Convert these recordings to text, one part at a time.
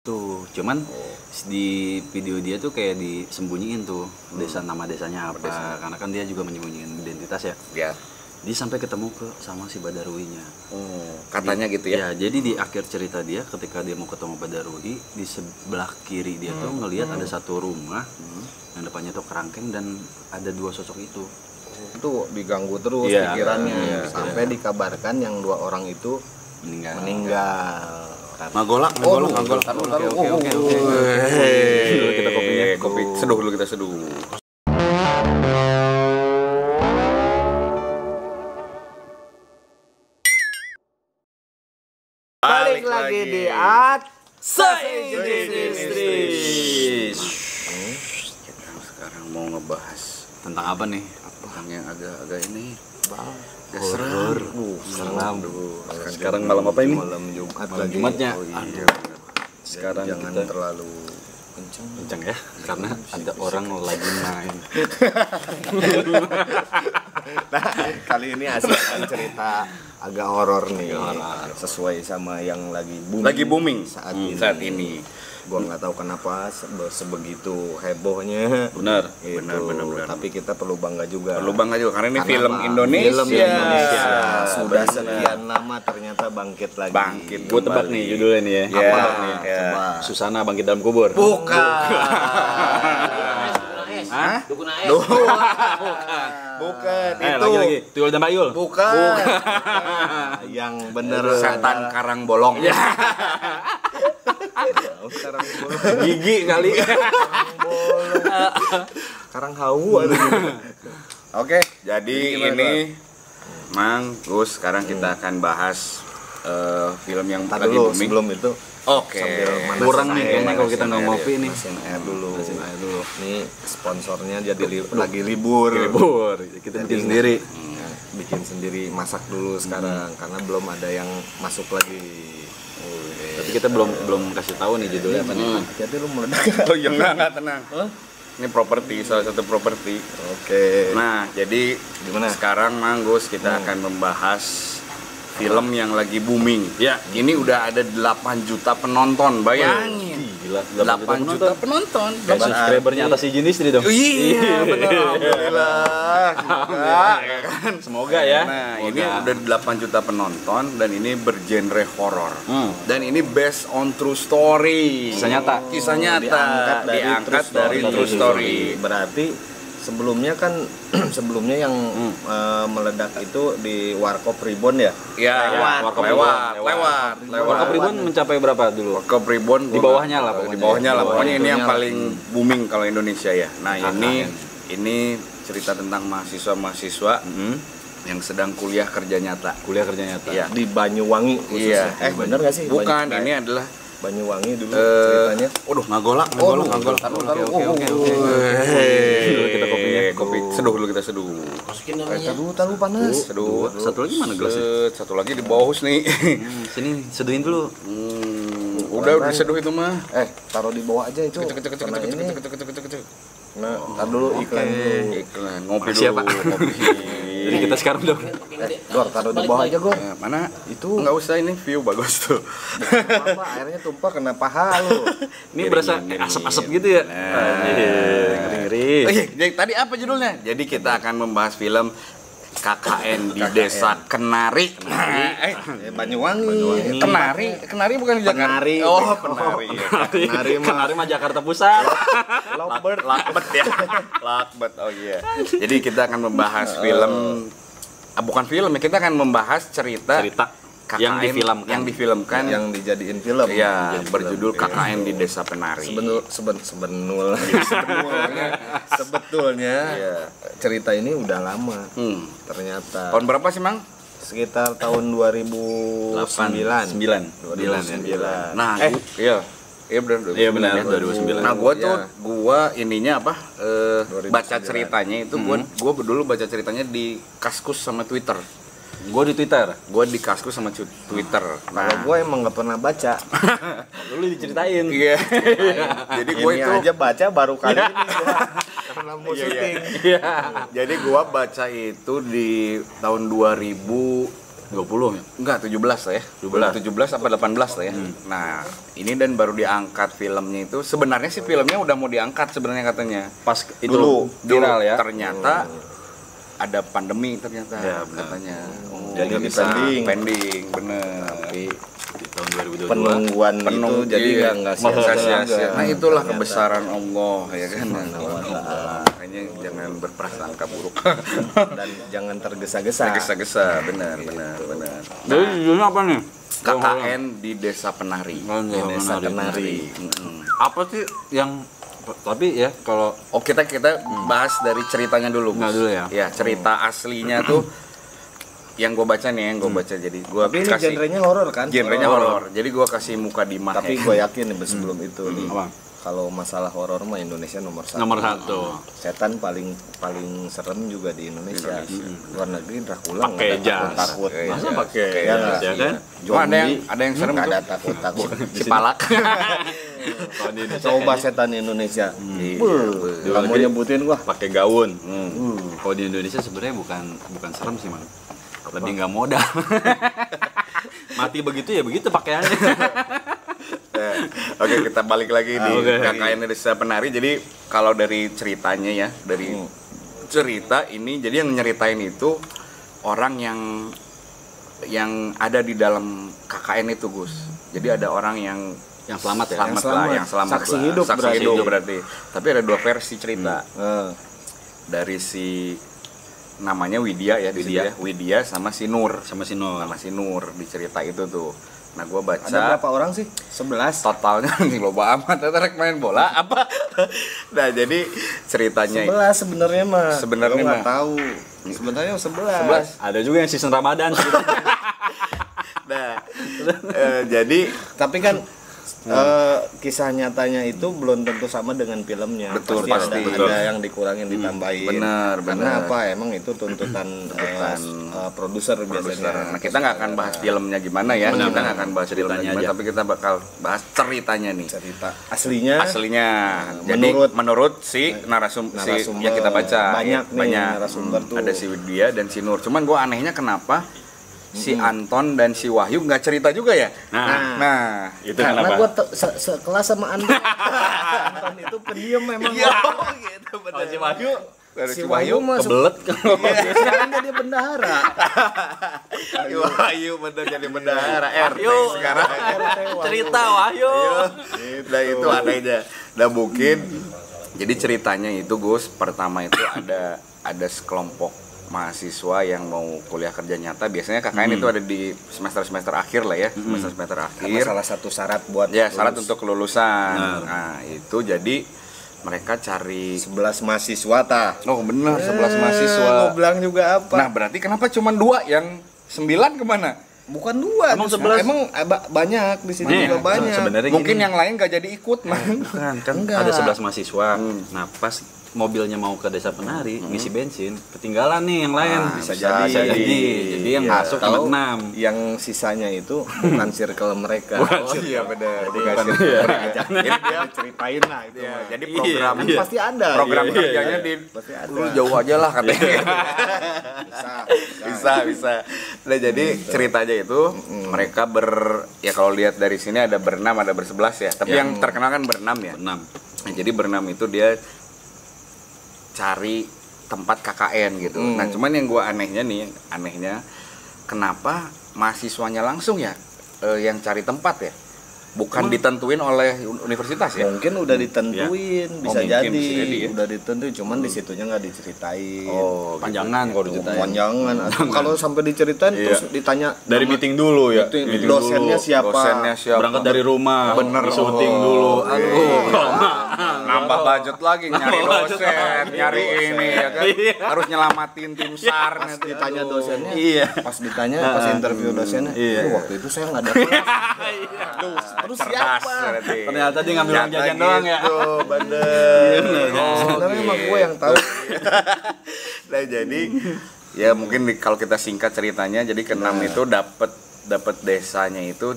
Tuh, cuman di video dia tuh kayak disembunyiin tuh nama desanya apa, karena kan dia juga menyembunyikan identitas ya. Ya. Dia sampai ketemu sama si Badarwinya. Katanya gitu ya. Ya, jadi di akhir cerita dia ketika dia mau ketemu Badarwi, di sebelah kiri dia tuh ngelihat ada satu rumah yang depannya tuh kerangkeng dan ada dua sosok itu. Itu diganggu terus pikirannya sampai dikabarkan yang 2 orang itu meninggal. Ngagolak. Oke. Kita kopi seduh dulu, kita seduh. Balik lagi di Industries. Kita sekarang mau ngebahas Tentang apa nih? tentang yang agak ini. Horor. Seram. Sekarang malam apa ini? Malam Jumat Malam lagi. Jumatnya. Oh, iya. Aduh, Sekarang Jangan kita terlalu kencang. kenceng ya, karena ada orang lagi main. Nah, kali ini asik akan cerita agak horor nih. Sesuai sama yang lagi booming saat ini. Gua nggak tahu kenapa sebegitu hebohnya. Benar. Gitu. Benar. Tapi kita perlu bangga juga. Perlu bangga juga karena ini Karena film apa? Indonesia. Film Indonesia. Sudah Benar. sekian lama ternyata bangkit lagi. Bangkit. Gue tebak nih judulnya nih ya. Ya, Apa nih? ya. Coba. Susana bangkit dalam kubur. Bukan. Hah? Dukun AS. Bukan. Itu lagi. Tuyul dan Bayul. Bukan. Yang bener Setan Karang Bolong. Ya. Karang bolong. Gigi kali. Karang hawu ada juga. Oke, jadi Gimana, ini Mang Gus, sekarang kita akan bahas film yang Ntar lagi dulu booming. sebelum itu Oke. sambil manasin Kurang nih air, kayaknya kalau kita manasin nggak air ngopi ya. nih. Manasin air dulu. Manasin air dulu. Nih sponsornya jadi lagi libur. Libur. Kita bikin sendiri. Ya, bikin sendiri, masak dulu sekarang karena belum ada yang masuk lagi. Tapi kita belum kasih tahu nih judulnya apa nih. Jadi lu meledak. Oh iya, enggak tenang. Ini properti, salah satu properti. Oke. Nah, jadi Gimana? sekarang Mang Gus kita akan membahas film yang lagi booming. Ya, ini udah ada 8 juta penonton, bayangin. Gila, 8 juta penonton. Dan subscribernya atas izin istri dong. Iya, benar. Alhamdulillah. Semoga ya. Nah, ini udah 8 juta penonton dan ini bergenre horor. Dan ini based on true story. Kisah nyata. Kisah nyata. Diangkat dari true story. Berarti sebelumnya kan yang meledak itu di Warkop Reborn ya? Ya, lewat. Warkop Ribbon mencapai berapa dulu? Warkop Reborn Di bawahnya lah pokoknya. Di bawahnya lah. Pokoknya ini yang Bawahnya. paling booming kalau Indonesia ya. Nah, ini cerita tentang mahasiswa-mahasiswa yang sedang kuliah kerja nyata. Kuliah kerja nyata. Iya. Di Banyuwangi khususnya. Iya. Bener gak sih? Bukan, ini adalah Banyuwangi dulu ceritanya. Waduh, ngagolak. Oke. Kita Kopi seduh dulu, kita seduh. Masukin namanya. Taruh panas. Seduh. Satu lagi mana gelasnya? Satu lagi di bawah nih. Sini seduhin dulu. Udah diseduh itu mah. Taruh di bawah aja itu. Karena ini. Nah, tar dulu iklan dulu. Iklan ngopi Siapa? dulu. Ngopi. Jadi kita sekarang dong. Gor, taruh di bawah aja, Gor. Mana? Itu Enggak usah, ini view bagus tuh. apa airnya tumpah kena paha lu. Ini berasa asap-asap gitu ya. Ngeri-ngeri. Oh iya, jadi tadi apa judulnya? Jadi kita akan membahas film KKN di Desa Kenari. Banyuwangi. Kenari bukan di Jakarta. Penari. Oh, Penari. Kenari mah Jakarta Pusat. Lovebird. Lakbet ya. Lakbet. Oh iya. Jadi kita akan membahas film bukan film ya, kita akan membahas cerita KKN yang difilmkan Yang dijadiin film. ya Dijadiin berjudul film. KKN di Desa Penari. Sebetulnya Iya. cerita ini udah lama ternyata. Tahun berapa sih, Mang? Sekitar tahun 2009. 9. Nah, iya. Iya benar. Iya benar, 2009. Nah, gua tuh Iya. gua ininya apa? 2009. Baca ceritanya itu gua dulu baca ceritanya di Kaskus sama Twitter. Gue di Twitter. Gue di Kaskus sama Twitter. Kalau gue emang nggak pernah baca. Lu diceritain. Iya. Jadi gue Ini itu aja baca baru kali ini gua karena mau syuting. Iya. Jadi gue baca itu di tahun 2000 20 ya? Enggak, 17 lah ya. 17 apa 18 lah ya. Nah, ini dan baru diangkat filmnya itu. Sebenarnya sih filmnya udah mau diangkat sebenarnya katanya. Pas itu dulu viral ya. Ternyata ada pandemi ternyata Ya, katanya. Jadi bisa pending, bener. tapi di tahun 2022 penungguan itu jadi nggak sia-sia. Nah itulah kebesaran Allah ya kan. Makanya jangan berprasangka buruk dan jangan tergesa-gesa. tergesa-gesa. Benar. Jadi judulnya apa nih? KKN di Desa Penari. Desa Penari. Apa sih yang tapi ya kalau kita bahas dari ceritanya dulu. Nah, dulu ya. Ya, cerita aslinya tuh yang gue baca nih, yang gue baca jadi gue Tapi ini genrenya horor kan? Genrenya horor. Jadi gue kasih muka di mah. Tapi gue yakin nih sebelum itu nih. apa? Kalau masalah horor mah Indonesia nomor 1. Nomor 1. Setan paling serem juga di Indonesia. Luar negeri Dracula Pakai jas. takut. Masa pakai ya, jas, ya kan? Cuma ada yang serem nggak tuh. ada takut. Cipalak. Coba setan Indonesia. Nggak mau nyebutin gua. Pakai gaun. Kalau di Indonesia sebenarnya bukan serem sih, Man. Lebih nggak modal. Mati begitu ya begitu pakaiannya. Oke, kita balik lagi di KKN Desa Penari. Jadi kalau dari ceritanya ya, dari cerita ini, jadi yang nyeritain itu orang yang ada di dalam KKN itu, Gus. Jadi ada orang yang selamat ya. yang selamat Saksi lah. hidup Saksi hidup berarti. Tapi ada 2 versi cerita. Dari si namanya Widya ya, Widya sama si Nur. Sama si Nur di cerita itu tuh. Nah, gua baca. Ada berapa orang sih? 11. Totalnya nih loba amat, rek main bola apa? Nah, jadi ceritanya 11 sebenarnya mah. Sebenarnya nggak mah. tahu. Sebenarnya 11. Ada juga yang season Ramadan. Nah, jadi Tapi kan kisah nyatanya itu belum tentu sama dengan filmnya. Betul, pasti pasti. ada yang dikurangin ditambahin. benar. Karena apa? Emang itu tuntutan produser biasanya. Nah, kita nggak akan bahas filmnya gimana ya. Benar, Kita nggak akan bahas ceritanya filmnya gimana, aja. tapi kita bakal bahas ceritanya nih. Cerita aslinya. Jadi menurut si narasumber yang kita baca banyak narasumber tuh. ada si Widya dan si Nur. Cuman gua anehnya kenapa si Anton dan si Wahyu nggak cerita juga ya? Nah, Itu karena kenapa? gue sekelas sama Anton. Anton itu pendiam memang. gitu benar. Si Wahyu Si Wahyu mah kebelet. sekarang jadi bendahara. Wahyu bener jadi bendahara RT Wahyu. sekarang. Cerita Wahyu. Nah itu adanya. Nah mungkin jadi ceritanya itu Gus, pertama itu ada sekelompok mahasiswa yang mau kuliah kerja nyata. Biasanya KKN itu ada di semester akhir lah ya, semester akhir. Karena salah satu syarat buat syarat untuk kelulusan. Nah itu jadi mereka cari 11 mahasiswa tah. Oh benar, 11 mahasiswa. Lo bilang juga apa? Nah berarti kenapa cuma 2, yang 9 kemana? Bukan 2, Emang 11? Emang banyak di sini Nih, juga banyak. sebenarnya Mungkin gini. yang lain gak jadi ikut mah. Kan Enggak. ada 11 mahasiswa. Nah, pas mobilnya mau ke Desa Penari, ngisi bensin, ketinggalan nih yang lain. bisa jadi. Jadi yang Iya, masuk atau cuma 6. Yang sisanya itu bukan circle mereka. Iya benar. Bukan circle mereka. Jadi dia ceritain lah itu. mah. Jadi program Kan pasti ada. program Iya, kerjanya di pasti ada. lu jauh aja lah katanya. Bisa. bisa. Nah jadi ceritanya itu mereka ya kalau lihat dari sini ada berenam, ada bersebelas ya. Tapi yang terkenal kan berenam ya. 6. Nah, jadi berenam itu dia cari tempat KKN gitu. Nah, cuman yang gua anehnya kenapa mahasiswanya langsung ya yang cari tempat ya? Bukan ditentuin oleh universitas ya? Mungkin udah ditentuin, bisa mungkin jadi. bisa jadi ya. Udah ditentuin, cuman di situnya nggak diceritain. Oh, Panjangan kalau diceritain. Panjangan. Kalau sampai diceritain terus ditanya Dari meeting dulu ya. meeting dosennya siapa? Dosennya siapa? Berangkat dari rumah, Bener. syuting dulu. Aduh, Nambah budget lagi, nyari dosen, nyari ini ya kan. Iya. Harus nyelamatin tim SAR Pas ditanya dosennya, Iya. pas interview dosennya, "Duh, waktu itu saya nggak ada kelas." Aduh, terus cerdas siapa? berarti. Ternyata dia ngambil uang jajan doang ya. Gitu, bener. Sebenarnya emang gue yang tahu. Nah jadi ya mungkin kalau kita singkat ceritanya, jadi keenam itu dapat desanya itu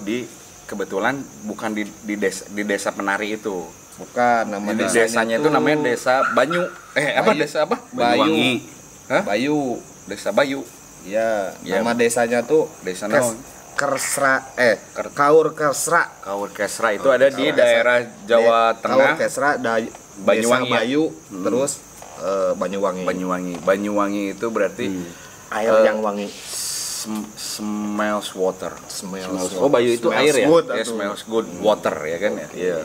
kebetulan bukan di desa Penari itu. Bukan, nama Di desanya itu namanya Desa Banyu. Desa apa? Bayu. Hah? Bayu. Desa Bayu. Ya, nama desanya tuh Desa naon? Kaur Kesra. Kaur Kesra itu ada di daerah Jawa Tengah. Kaur Kesra Banyuwangi. Desa Bayu, terus Banyuwangi. Banyuwangi itu berarti Air yang wangi. Smells water. Oh, Bayu itu air ya? Good, Ya, smells good water ya kan ya. Iya.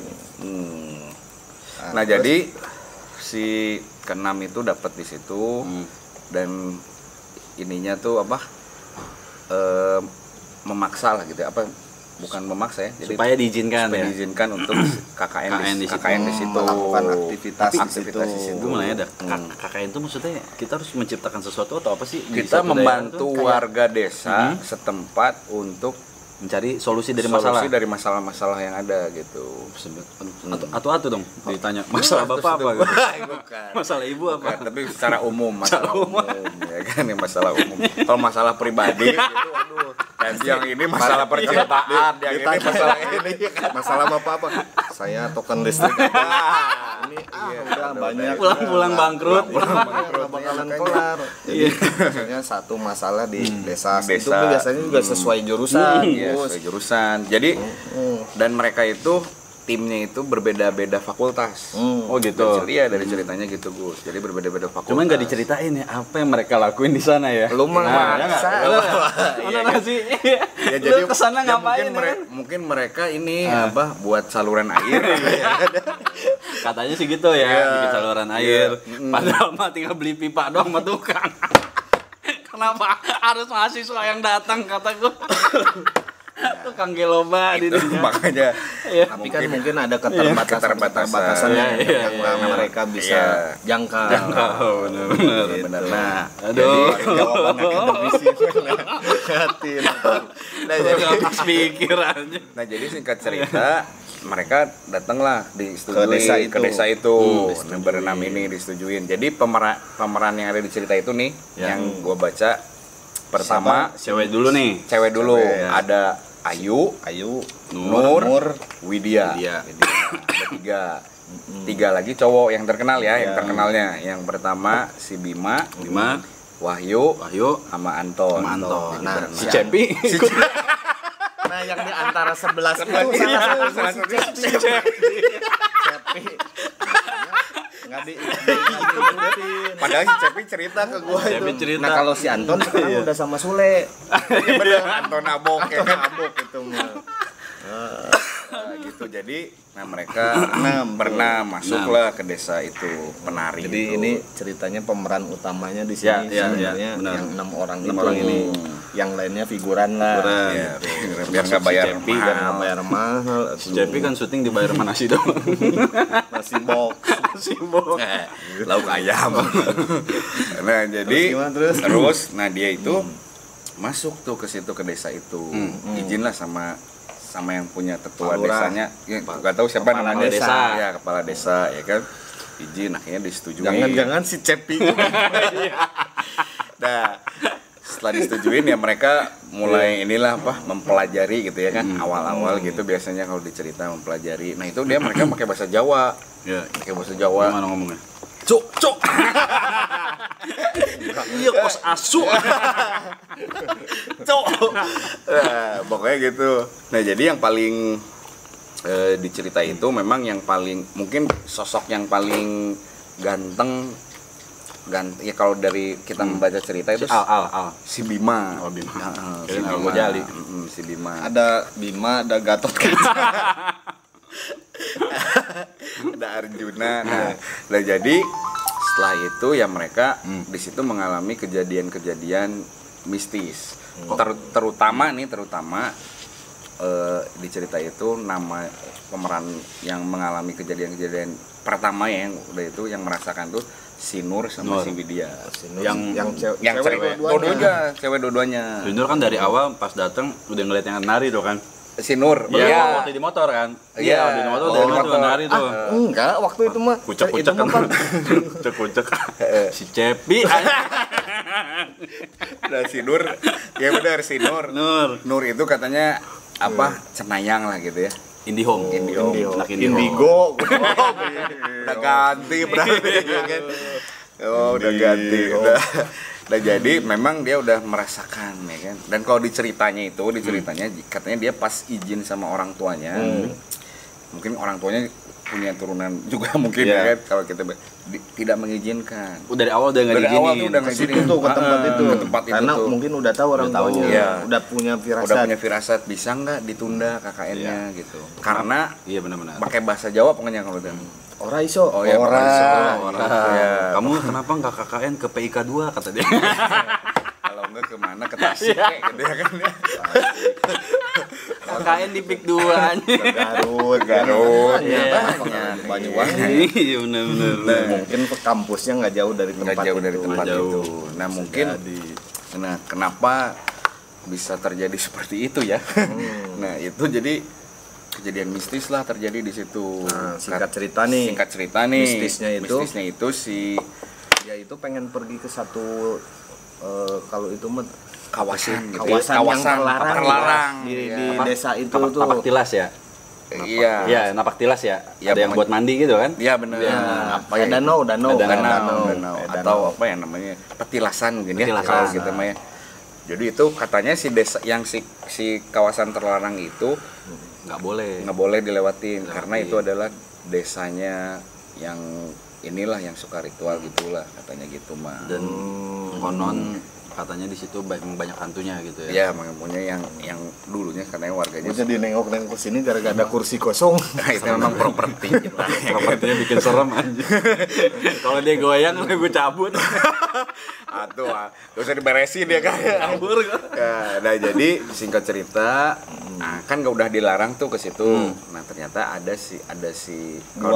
Nah, jadi si keenam itu dapat di situ dan ininya tuh apa? Memaksa lah gitu ya. Apa bukan memaksa ya. Jadi Supaya diizinkan supaya ya. diizinkan untuk KKN di situ. Melakukan aktivitas di situ. Gue mau nanya dah, KKN itu maksudnya kita harus menciptakan sesuatu atau apa sih? Di kita suatu membantu daerah tuh warga desa setempat untuk mencari solusi dari masalah. solusi dari masalah-masalah yang ada gitu. Atau dong ditanya masalah bapak apa? Bukan. Masalah ibu apa? Bukan, tapi secara umum, masalah umum ya kan, ya masalah umum. Kalau masalah pribadi gitu, aduh. Dan yang ini masalah percintaan, yang ini masalah ini. Masalah bapak apa? Saya token listrik. Ini udah banyak. Pulang-pulang bangkrut. Nggak bakalan kelar. Jadi biasanya satu masalah di desa. Itu biasanya juga sesuai jurusan. Sesuai jurusan. Jadi dan mereka itu timnya itu berbeda-beda fakultas. Oh gitu. Dari ceritanya gitu, Gus. Jadi berbeda-beda fakultas. Cuman nggak diceritain ya apa yang mereka lakuin di sana ya. Lu mah Mana sih? Ya, jadi Lu kesana ngapain? Mungkin mereka ini apa buat saluran air. Katanya sih gitu ya, bikin saluran air. Padahal mah tinggal beli pipa doang sama tukang. Kenapa harus mahasiswa yang datang kata gue? Tukang geloba di dunia. Makanya tapi kan mungkin ada keterbatasan yang mereka bisa jangkau. Benar. Nah, Aduh. Nah, jadi habis pikir aja. Nah, jadi singkat cerita, mereka datanglah disetujui ke desa itu. Berenam ini disetujuin. Jadi pemeran yang ada di cerita itu nih, yang gua baca pertama Cewek dulu nih. cewek dulu. Ada Ayu, Nur, Widya. Ada tiga lagi cowok yang terkenal ya, yang terkenalnya. Yang pertama si Bima, Wahyu, sama Anton. Nah, Si Cepi. Nah, yang di antara 11 itu salah satu si Cepi. Nggak diikutin. Padahal si Cepi cerita ke gua Cepi itu. cerita. Nah, kalau si Anton sekarang udah sama Sule. Bener, Anton Abok ya kan. Abok itu mah. Nah, gitu. Jadi mereka pernah masuklah ke desa itu, penari. Jadi itu. ini ceritanya pemeran utamanya di sini sebenarnya yang 6 orang ini. Yang lainnya figuran lah. Ya, biar nggak bayar mahal. Si Cepi kan syuting dibayar sama nasi doang. Nasi box. Lauk ayam. Nah, jadi terus dia itu masuk tuh ke situ, ke desa itu. Izinlah sama yang punya tetua desanya, nggak tahu siapa namanya desa. Ya, kepala desa ya kan, izin, akhirnya disetujui. Jangan si Cepi. Nah, setelah disetujuin ya mereka mulai mempelajari gitu ya kan, awal-awal gitu biasanya kalau dicerita mempelajari. Nah, itu mereka pakai bahasa Jawa. Ya, pakai bahasa Jawa. Gimana ngomongnya? Cuk. Iya, kos asu. Cuk. Nah, pokoknya gitu. Nah, jadi yang paling di cerita itu memang yang paling mungkin sosok yang paling ganteng ya kalau dari kita membaca cerita itu si Bima. Oh, Bima. Si Bima. Jali. Si Bima. Ada Bima, ada Gatot Ada Arjuna. Nah, jadi setelah itu ya mereka di situ mengalami kejadian-kejadian mistis. Terutama di cerita itu nama pemeran yang mengalami kejadian-kejadian pertama yang udah itu yang merasakan tuh si Nur sama si Widya. yang cewek dua-duanya. Si Nur kan dari awal pas datang udah ngeliat yang nari tuh kan. Si Nur. Iya, waktu di motor kan. Iya, di motor udah nari tuh. Enggak, waktu itu mah Kucek-kucek kan. Kucek-kucek. Si Cepi. Dan si Nur, ya benar si Nur. Nur itu katanya cenayang lah gitu ya. Indihome. Anak Indigo. Udah ganti berarti ya kan. Oh, udah ganti. Nah, jadi memang dia udah merasakan ya kan. Dan kalau diceritanya katanya dia pas izin sama orang tuanya. Mungkin orang tuanya punya turunan juga mungkin ya kan, kalau kita tidak mengizinkan. Dari awal udah nggak diizinin. Dari awal tuh udah nggak izinin ke tempat itu. Ke tempat karena itu tuh. mungkin udah tahu orang tuanya. Iya. Udah punya firasat. Udah punya firasat, bisa nggak ditunda KKN-nya gitu. Karena iya benar-benar. pakai bahasa Jawa pokoknya kalau dan Ora iso. Oh ya, Ora. Ya. Kamu kenapa nggak KKN ke PIK 2 kata dia. Kalau enggak kemana, ke Tasik gitu ya kan ya. KKN di PIK 2 aja. Garut. Iya. Banyuwangi. Iya benar-benar. Mungkin kampusnya nggak jauh dari tempat Nggak jauh dari itu. tempat itu. Nah mungkin, nah kenapa bisa terjadi seperti itu ya? Nah itu jadi kejadian mistis lah terjadi di situ. Nah, singkat cerita nih. Mistisnya itu si dia itu pengen pergi ke satu kalau itu kawasan yang terlarang di di desa itu tuh. Tapak tilas ya. Iya. Iya, napak tilas ya. Ya, ada yang buat mandi gitu kan? Iya benar. Apa ya? Danau. Atau apa ya namanya? Petilasan mungkin ya. Kalau gitu mah ya. Jadi itu katanya si desa yang si kawasan terlarang itu nggak boleh dilewatin karena itu adalah desanya yang inilah yang suka ritual gitulah katanya gitu mah. Dan konon katanya di situ banyak hantunya gitu ya. Iya, punya yang dulunya katanya warganya. Jadi nengok ke sini gara-gara ada kursi kosong. Nah, itu memang properti gitu. Propertinya bikin serem anjir. Kalau dia goyang gue cabut. Aduh, gak usah diberesin dia kan. Kabur kok. Ya, nah jadi singkat cerita, nah kan gak udah dilarang tuh ke situ. Nah ternyata ada si dua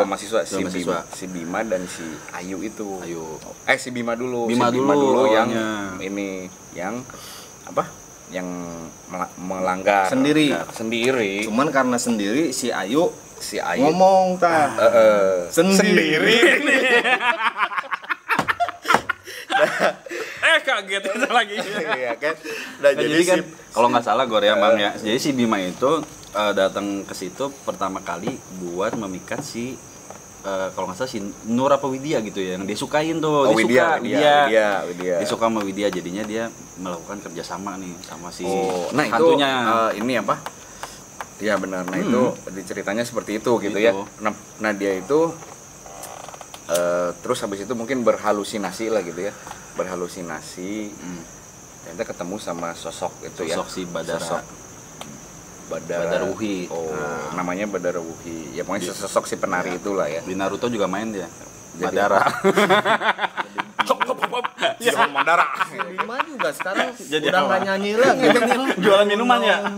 mahasiswa si Bima dan si Ayu itu. Si Bima dulu. Bima dulu yang ini yang apa? Yang melanggar sendiri. Cuman karena sendiri si Ayu ngomong sendiri. Kaget lagi. Iya kan. Nah, jadi kan kalau nggak salah Gor ya Bang ya. Jadi si Bima itu datang ke situ pertama kali buat memikat si kalau nggak salah si Nur apa Widya gitu ya, yang dia sukain tuh. Widya. Dia suka sama Widya, jadinya dia melakukan kerjasama nih sama si hantunya. Ini apa? Iya benar. Nah itu diceritanya seperti itu gitu ya. Nah dia itu terus habis itu mungkin berhalusinasi lah gitu ya. Ternyata ketemu sama sosok itu ya. Sosok si Badara. Badara Wuhi. Namanya Badara Wuhi. Ya pokoknya sosok si penari itulah ya. Di Naruto juga main dia. Badara. Ya Badara. Bima juga sekarang jadi udah nggak nyanyi lagi. Jualan minuman ya?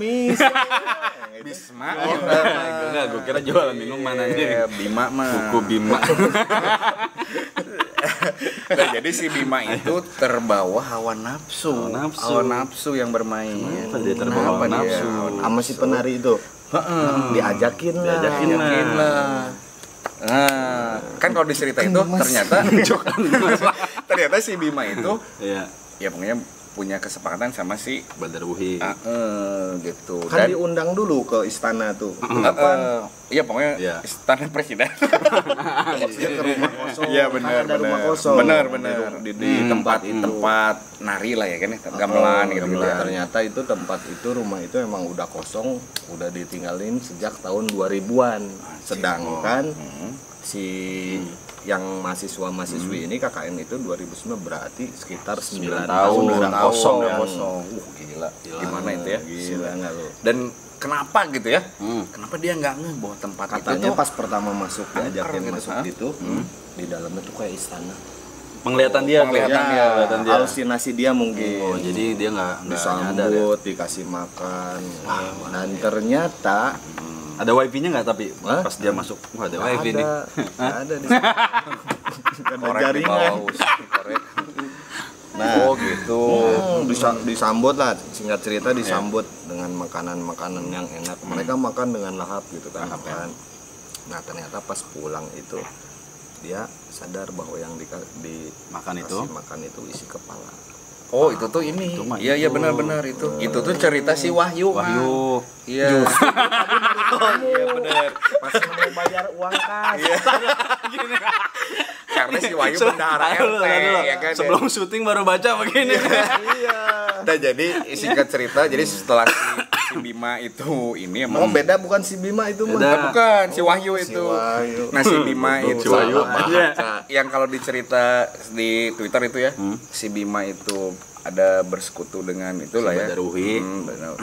Bisma. Enggak, gue kira jualan minuman aja. Bima mah. Buku Bima. Nah, jadi si Bima itu terbawa hawa nafsu yang bermain. Kenapa dia terbawa hawa nafsu? Sama si penari itu. Diajakin lah. Nah, kan kalau dicerita itu ternyata si Bima itu ya pokoknya punya kesepakatan sama si Badara Wuhi. Gitu. Kan diundang dulu ke istana tuh. Iya pokoknya istana presiden. Ke rumah kosong. Iya benar. Ada rumah kosong. Benar. Di tempat nari lah ya kan ya, gamelan gitu. Ternyata itu tempat itu, rumah itu emang udah kosong, udah ditinggalin sejak tahun 2000-an. Sedangkan si yang mahasiswa-mahasiswi ini KKN itu 2009 berarti sekitar 9 tahun udah kosong. Gila. Gimana itu ya? Gila enggak lu? Dan kenapa gitu ya? Kenapa dia nggak ngeh bahwa tempat katanya itu pas pertama masuk diajakin masuk gitu, di dalamnya tuh kayak istana. Penglihatan dia. Halusinasi dia mungkin. Oh, jadi dia nggak disambut, dikasih makan. Dan ternyata ada wifi-nya nggak tapi pas dia masuk? Wah, ada wifi nih. Ada di sana. Ada jaringan. Nah, gitu. Disambut lah, singkat cerita disambut dengan makanan-makanan yang enak. Mereka makan dengan lahap gitu kan. Nah, ternyata pas pulang itu dia sadar bahwa yang makan itu isi kepala. Oh, itu tuh ini. Iya benar-benar itu. Itu tuh cerita si Wahyu. Iya. Iya benar. Masih mau bayar uang kas. Karena karena si Wahyu bendahara RT ya kan. Sebelum syuting baru baca begini. Iya. Nah jadi singkat cerita, jadi setelah si Bima itu ini emang beda bukan si Bima itu mah. bukan si Wahyu itu. Wahyu. Nah si Bima itu Wahyu. yang kalau dicerita di Twitter itu ya, si Bima itu ada bersekutu dengan itulah ya. Badaruhi.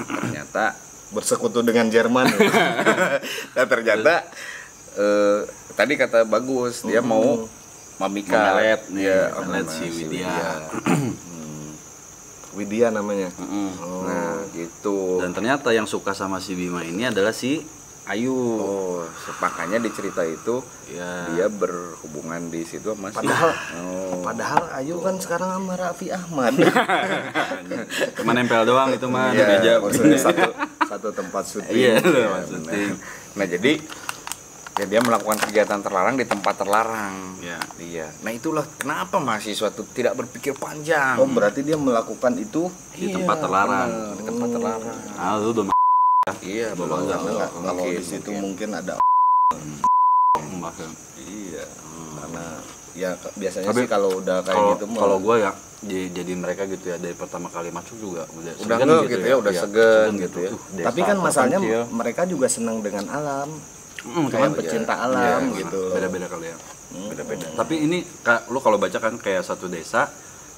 Ternyata Bersekutu dengan Jerman. nah ternyata tadi kata Bagus dia mau Mamika Memelet ya si Widya. Widya namanya. Nah gitu. Dan ternyata yang suka sama si Bima ini adalah si Ayu. Oh, makanya di cerita itu Ya. dia berhubungan di situ sama si Padahal Ayu kan sekarang sama Raffi Ahmad. Cuma nempel doang itu mah di Iya, meja. maksudnya satu tempat syuting. Iya, syuting. Nah jadi ya dia melakukan kegiatan terlarang di tempat terlarang. Iya. Nah itulah kenapa mahasiswa itu tidak berpikir panjang. Oh berarti dia melakukan itu Di tempat terlarang. Di tempat terlarang. Ah, lu udah Iya, kalau mungkin, di situ mungkin ada. Iya. Karena ya biasanya Tapi sih kalau udah kayak gitu mah. kalau gue ya jadi mereka gitu ya dari pertama kali masuk juga udah segan gitu ya, udah segan gitu ya. Tapi kan masalahnya mereka juga senang dengan alam. Kayak pecinta alam gitu. Beda-beda kali ya. Beda-beda. Tapi ini lu kalau baca kan kayak satu desa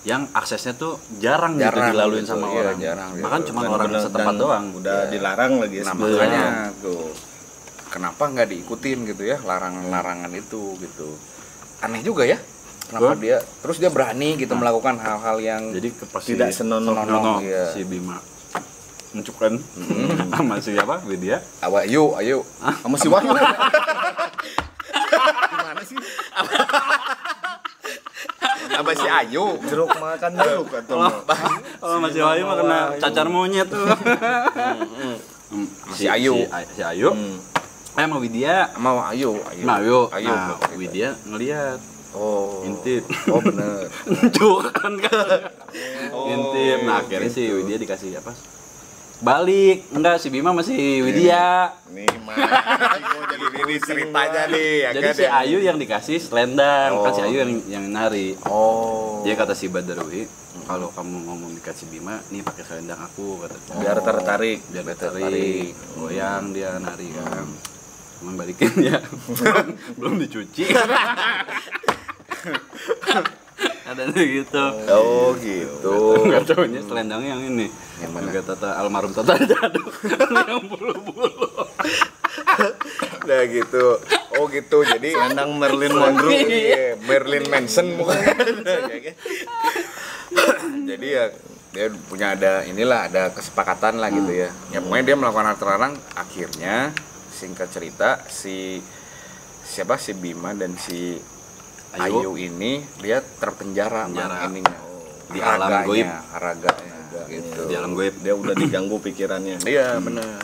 yang aksesnya tuh jarang gitu dilaluin gitu, sama iya, orang. jarang, Bahkan gitu. cuma orang setempat doang. Udah dilarang lagi Nah, sebenarnya. makanya tuh kenapa nggak diikutin gitu ya larangan-larangan itu gitu. Aneh juga ya. Kenapa dia terus dia berani gitu melakukan hal-hal yang Jadi tidak senonoh iya. si Bima mencukkan sama si apa Widya ayo sama si Wahyu. Gimana sih? apa si Ayu Jeruk makan jeruk atau oh masih Wahyu mah kena cacar monyet tuh si Ayu si Ayu sama Widya mau Ayu nah Widya ngelihat intip bener kan intip nah akhirnya si Widya dikasih apa balik enggak si Bima masih Widya nih mah jadi ini ceritanya nih ya jadi kan si Ayu yang dikasih selendang kan si Ayu yang nari dia kata si Badaruhi kalau kamu ngomong dikasih Bima nih pakai selendang aku kata biar tertarik goyang dia nari kan cuman balikin ya belum dicuci ada gitu gitu nggak taunya selendangnya yang ini yang mana Tata almarhum Tata Jaduk yang bulu-bulu nah gitu gitu jadi selendang Marilyn Monroe Marilyn Manson bukan jadi ya dia punya ada kesepakatan lah gitu ya pokoknya dia melakukan hal terlarang akhirnya singkat cerita si Bima dan si Ayu ini dia terpenjara ininya di alam goib raganya gitu di alam goib dia udah diganggu pikirannya iya benar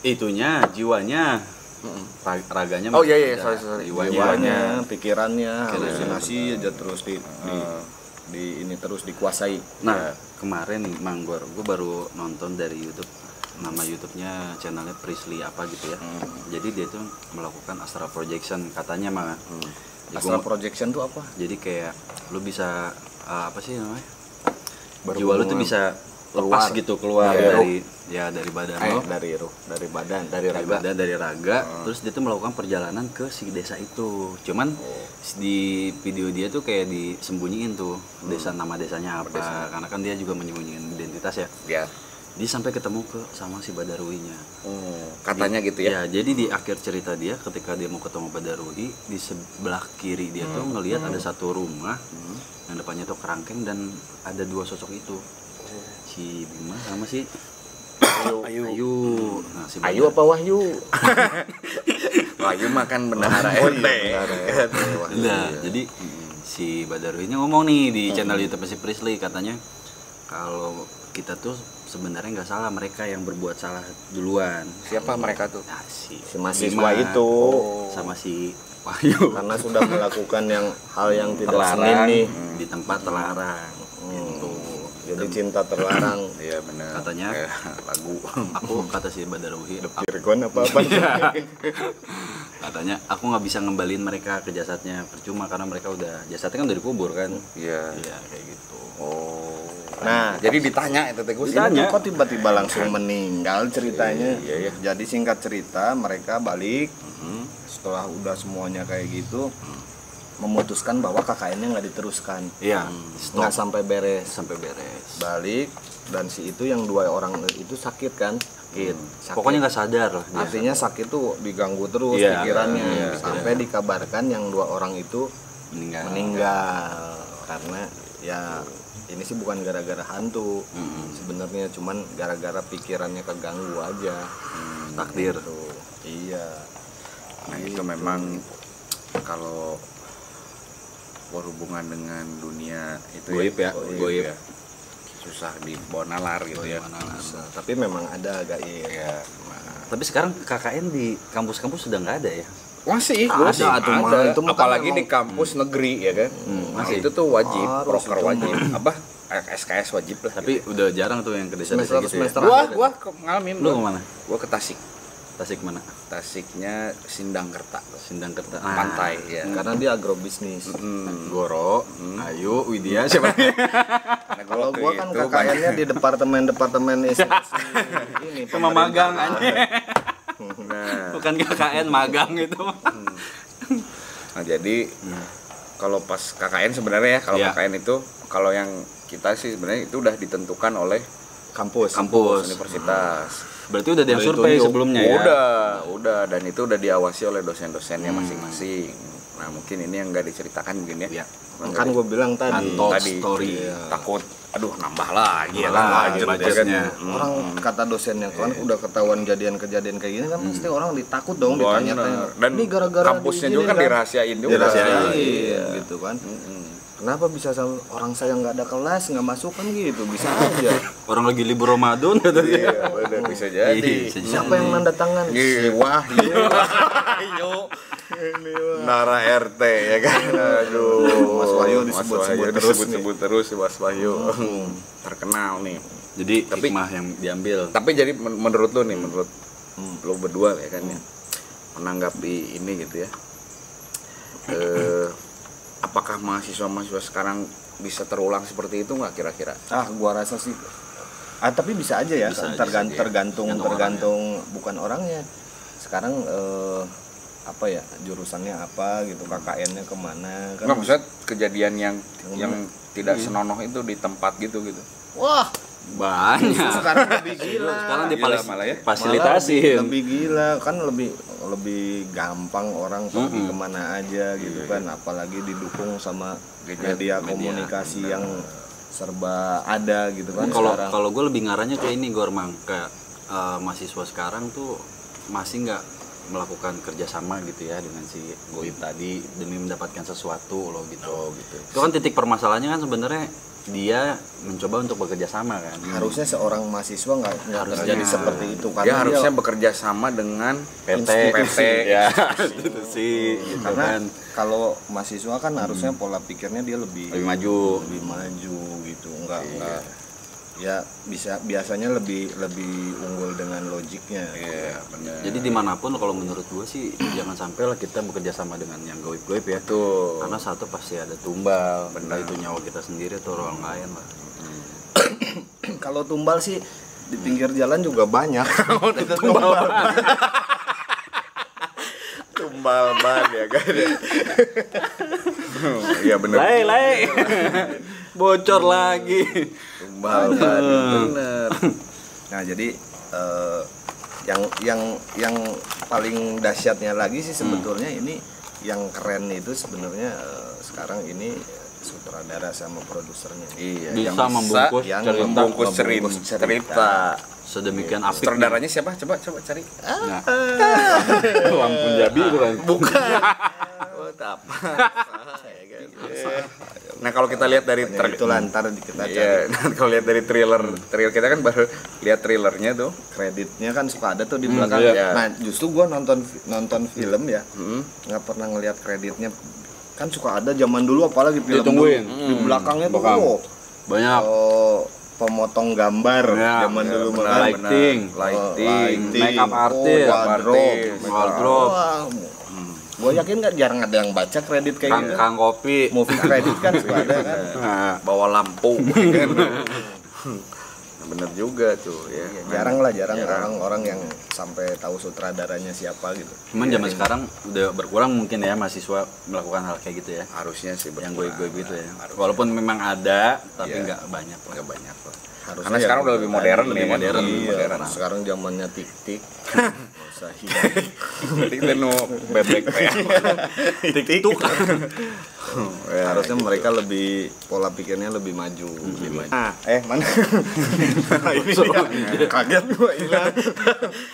itunya jiwanya raganya iya sorry jiwanya pikirannya halusinasi aja terus di ini terus dikuasai. Nah kemarin Mang gue baru nonton dari YouTube nama YouTube-nya channelnya Priestley apa gitu ya jadi dia tuh melakukan astral projection katanya mah astral projection tuh apa? Jadi kayak lu bisa apa sih namanya jiwa lu tuh bisa lepas gitu keluar dari badan lo dari badan dari raga terus dia tuh melakukan perjalanan ke si desa itu cuman di video dia tuh kayak disembunyiin tuh nama desanya apa karena kan dia juga menyembunyikan identitas ya dia sampai ketemu sama si Badaruhinya katanya gitu ya jadi di akhir cerita dia ketika dia mau ketemu Badaruhi di sebelah kiri dia tuh ngelihat ada satu rumah yang depannya tuh kerangkeng dan ada dua sosok itu si Bima sama si Ayu. Nah, si Ayu apa Wahyu? Wahyu mah kan bendahara RT. Jadi si Badaruhinya ngomong nih di channel YouTube si Priestley katanya kalau kita tuh sebenarnya nggak salah mereka yang berbuat salah duluan. Siapa mereka tuh? Nah, si mahasiswa itu sama si Wahyu karena sudah melakukan hal yang tidak terlarang nih di tempat terlarang gitu. Jadi cinta terlarang. Iya benar. Katanya lagu aku kata si Badaruhi Virgon apa Katanya aku nggak bisa ngembaliin mereka ke jasadnya, percuma karena mereka jasadnya kan udah dikubur kan. Iya. Iya kayak gitu. Oh. Nah, jadi ditanya itu Teh Gus. Ditanya kok tiba-tiba langsung meninggal ceritanya. Iya. Jadi singkat cerita mereka balik setelah udah semuanya kayak gitu memutuskan bahwa KKN-nya nggak diteruskan. Iya. Nggak sampai beres. Balik dan si itu yang 2 orang itu sakit kan. Sakit. Pokoknya nggak sadar lah. Artinya sakit tuh diganggu terus pikirannya sampai dikabarkan yang 2 orang itu meninggal karena ya ini sih bukan gara-gara hantu sebenarnya, cuman gara-gara pikirannya keganggu aja. Takdir tuh. Iya. Nah itu memang kalau berhubungan dengan dunia itu goib ya, goib ya. Susah dibawa nalar gitu ya. Tapi memang ada gaib. Ya. Tapi sekarang KKN di kampus-kampus sudah nggak ada ya? Masih ada. Itu apalagi di kampus negeri ya kan. Masih itu tuh wajib, proker wajib. Apa? SKS wajib lah. Tapi gitu. udah jarang tuh yang ke desa-desa gitu. Gua ngalamin. Lu kemana? Gua ke Tasik. Tasik mana? Tasiknya Sindangkerta. Pantai ya. Karena dia agrobisnis. Goro, Ayu, Widya siapa? Kalau gua kan KKN-nya di departemen ini cuma magang aja. Bukan KKN, magang itu. Nah, jadi kalau pas KKN sebenarnya ya, kalau KKN itu kalau yang kita sih sebenarnya itu udah ditentukan oleh kampus universitas. Berarti udah ada yang survei sebelumnya ya? Udah dan itu udah diawasi oleh dosen-dosennya masing-masing. Nah mungkin ini yang nggak diceritakan mungkin ya. Kan gue bilang tadi story. Takut aduh nambah lagi budgetnya. Orang kata dosennya kan udah ketahuan kejadian kayak gini kan pasti orang ditakut dong ditanya-tanya. Dan ini gara-gara kampusnya juga kan dirahasiain juga. Gitu kan. Kenapa bisa orang saya nggak ada kelas nggak masuk kan gitu, bisa aja. Orang lagi libur Ramadan katanya. Iya, bisa jadi. Siapa yang nanda tangan? Si Wahyu. Nara RT ya kan. Aduh, Mas Wahyu disebut terus Mas Wahyu. Terkenal nih. Jadi hikmah yang diambil. Tapi jadi menurut lu nih, menurut lu berdua ya kan ya, menanggapi ini gitu ya. Apakah mahasiswa-mahasiswa sekarang bisa terulang seperti itu nggak kira-kira? Gua rasa sih. Tapi bisa aja ya, tergantung bukan orangnya. Sekarang apa ya jurusannya apa gitu, KKN-nya kemana kan? Nggak, maksudnya kejadian yang tidak senonoh itu di tempat gitu. Wah, banyak. Sekarang lebih gila. Sekarang malah ya. Fasilitasi. Lebih gila kan, lebih gampang orang pergi kemana aja gitu kan, apalagi didukung sama media komunikasi yang serba ada gitu kan. Kalau gue lebih ngaranya kayak ini Gormang, kayak mahasiswa sekarang tuh masih nggak melakukan kerjasama gitu ya dengan si goib tadi demi mendapatkan sesuatu loh gitu. Itu kan titik permasalahannya kan sebenarnya dia mencoba untuk bekerja sama kan. Harusnya seorang mahasiswa nggak terjadi seperti itu karena dia harusnya bekerja sama dengan PT ya institusi gitu karena kan. Kalau mahasiswa kan harusnya pola pikirnya dia lebih maju gitu, enggak ya biasanya lebih unggul dengan logiknya. Iya, benar. Jadi dimanapun kalau menurut gue sih jangan sampai lah kita bekerja sama dengan yang goib-goib ya. Tuh. Karena satu pasti ada tumbal, benar. Itu nyawa kita sendiri atau orang lain lah. Kalau tumbal sih di pinggir jalan juga banyak. Tumbal ban ya kan. Iya benar. Lay. Bocor lagi. Tumbal ban bener. Nah, jadi yang paling dahsyatnya lagi sih sebetulnya ini yang keren itu sebenarnya sekarang ini sutradara sama produsernya. Iya, bisa membungkus cerita sedemikian apik. Sutradaranya siapa? Coba cari. Nah. Lampun Jabi itu kan. Bukan. Apa? Nah kalau kita lihat dari itu lantar kita cari. Iya, kalau lihat dari trailer kita kan baru lihat trailernya tuh, kreditnya kan suka ada tuh di belakang. Nah justru gua nonton film ya, nggak pernah ngelihat kreditnya. Kan suka ada zaman dulu apalagi film di belakangnya tuh banyak pemotong gambar zaman dulu, lighting, makeup artist, wardrobe. Gue yakin nggak jarang ada yang baca kredit kayak gitu. Kang kopi, Movie kredit kan suka ada kan. Bawa lampu. Bener juga tuh ya. Jarang orang-orang yang sampai tahu sutradaranya siapa gitu. Cuman zaman sekarang udah berkurang mungkin ya mahasiswa melakukan hal kayak gitu ya. Harusnya sih yang gue gitu ya. Walaupun memang ada tapi nggak banyak. Nggak banyak loh. Harusnya Karena sekarang udah lebih modern nih, modern. Sekarang zamannya tik-tik. Usah Tik dan bebek ya. TikTok. Harusnya mereka lebih pola pikirnya lebih maju. Mana? Ini dia. Kaget gua hilang.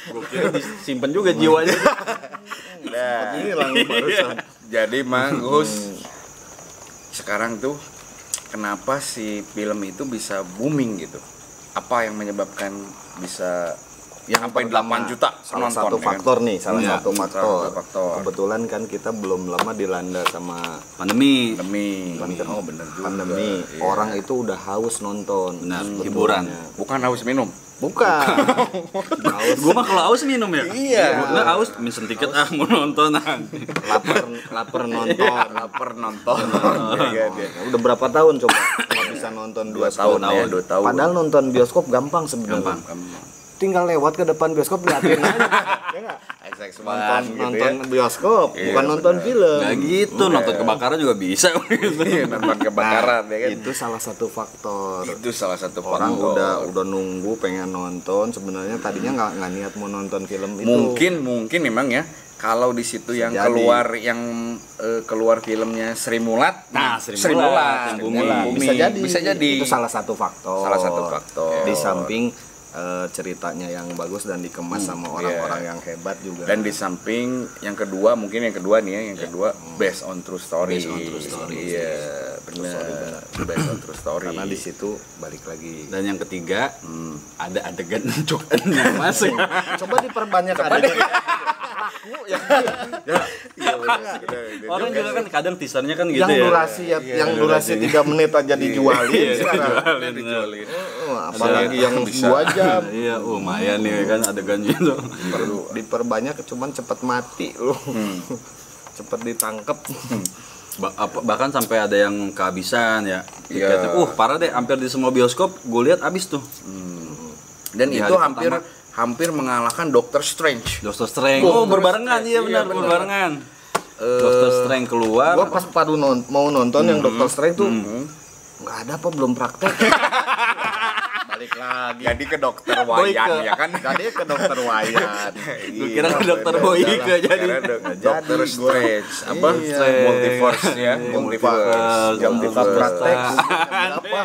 Gue kira disimpan juga jiwanya. Nah, Hilang barusan. jadi Mang Gus sekarang tuh kenapa si film itu bisa booming gitu? Apa yang menyebabkan bisa sampai 8 juta Salah penonton, satu ya kan? faktor nih, salah Iya, satu faktor. faktor. Kebetulan kan kita belum lama dilanda sama Pandemi. Oh bener juga. pandemi. Iya. Orang itu udah haus nonton. Benar, Sebetulnya. hiburan. Bukan haus minum. Bukan. Haus. Gue mah kalau aus minum ya. Iya. Nggak aus, mesen tiket mau nonton. lapar nonton. Lapar nonton. Iya, dia. Udah berapa tahun coba nggak bisa nonton 2 tahun tahun. ya, 2 tahun. Padahal nonton bioskop gampang sebenarnya. Tinggal lewat ke depan bioskop liatin aja. Ya nggak? XX1 gitu Nonton ya. bioskop, Iya, bukan nonton film. Nggak gitu, nonton kebakaran juga bisa. Nonton kebakaran ya kan. Itu salah satu faktor. Itu salah satu Orang faktor. udah nunggu pengen nonton, sebenarnya tadinya nggak niat mau nonton film itu. Mungkin memang ya. Kalau di situ yang jadi. keluar filmnya Sri Mulat, Sri Mulat, yang booming. Bisa jadi. Itu salah satu faktor. Di samping ceritanya yang bagus dan dikemas sama orang-orang yang hebat juga. Dan di samping yang kedua nih ya, based on true story. Iya, benar. Based on true story. Karena di situ balik lagi. Dan yang ketiga, ada adegan cokannya masuk. Coba diperbanyak adegan. Orang juga kan kadang teasernya kan gitu Yang durasi 3 menit aja dijualin sekarang. Dijualin. Apalagi yang 2 jam. Iya, lumayan nih kan adegannya itu. Perlu diperbanyak, cuman cepet mati lu. Cepet ditangkep. Bahkan sampai ada yang kehabisan ya tiketnya. Parah deh, hampir di semua bioskop gue lihat habis tuh. Dan itu hampir mengalahkan Doctor Strange. Berbarengan, iya benar, berbarengan. Doctor Strange keluar. Gua pas mau nonton yang Doctor Strange tuh nggak ada apa, belum praktek. Balik lagi. Jadi ke dokter Wayan ya kan? Jadi ke dokter Wayan. Gue kira ke dokter Boyke jadi. Doctor Strange apa? Multiverse ya, multiverse. Jam kita praktek. Apa?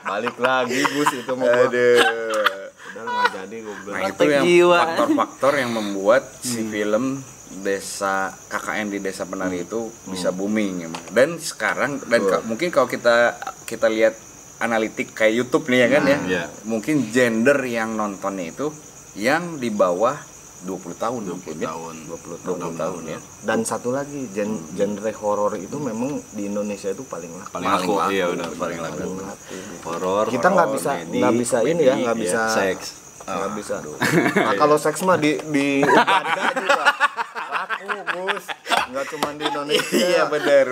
Balik lagi Gus itu mau gua. Udah nggak jadi gue bilang. Nah itu yang faktor-faktor yang membuat si film desa KKN di Desa Penari itu bisa booming ya. Dan sekarang mungkin kalau kita lihat analitik kayak YouTube nih ya kan ya. Mungkin gender yang nontonnya itu yang di bawah 20 tahun mungkin ya. 20 tahun ya. Dan satu lagi genre horor itu memang di Indonesia itu paling laku. Iya udah paling laku. Horor. Kita nggak bisa ini ya, nggak bisa seks. Nggak bisa. Nah, kalau seks mah di Uganda juga laku Gus. Nggak cuma di Indonesia. Iya benar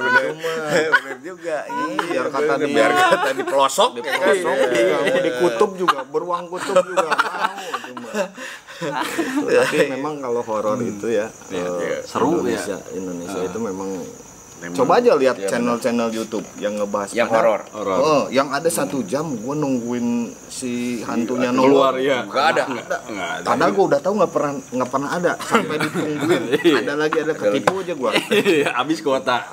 juga. Biar kata di pelosok, di kutub juga, beruang kutub juga mau cuma. Tapi memang kalau horor itu ya seru Indonesia itu memang coba aja lihat channel-channel YouTube yang ngebahas yang horor. Yang ada 1 jam gue nungguin si hantunya keluar ya. Nggak ada. Padahal gue udah tahu nggak pernah ada, sampai ditungguin. Ada ketipu aja gue. Habis kuota.